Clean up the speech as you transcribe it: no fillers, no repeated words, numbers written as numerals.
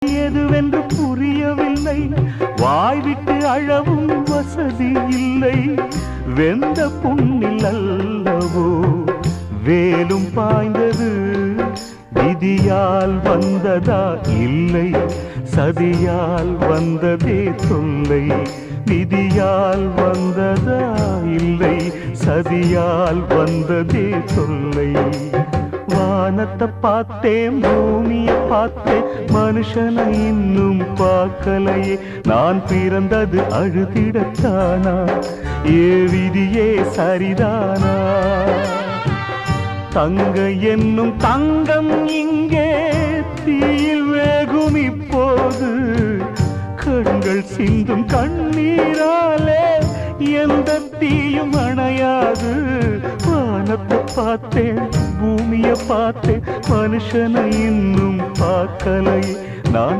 எதுவென்று புரியவில்லை, வாய்விட்டு அழவும் வசதி இல்லை. வெந்த புண்ணில் அல்லவோ வேலும் பாய்ந்தது, விதியால் வந்ததா இல்லை, சதியால் வந்ததே தொல்லை. விதியால் வந்ததா இல்லை, சதியால் வந்ததே தொல்லை. வானத்தை பார்த்தேன், பூமியை பார்த்தேன், மனுஷனை இன்னும் பார்க்கலையே. நான் பிறந்தது அழுதிடத்தானா, ஏ விதியே சரிதானா? தங்க என்னும் தங்கம் இங்கே தீயில் வேகும் இப்போது, கண்கள் சிந்தும் கண்ணீராலே எந்த தீயும் அணையாது. வானத்தை பார்த்தேன், பூமியை பார்த்தேன், மனுஷனை இன்னும் பார்க்கலை நான்.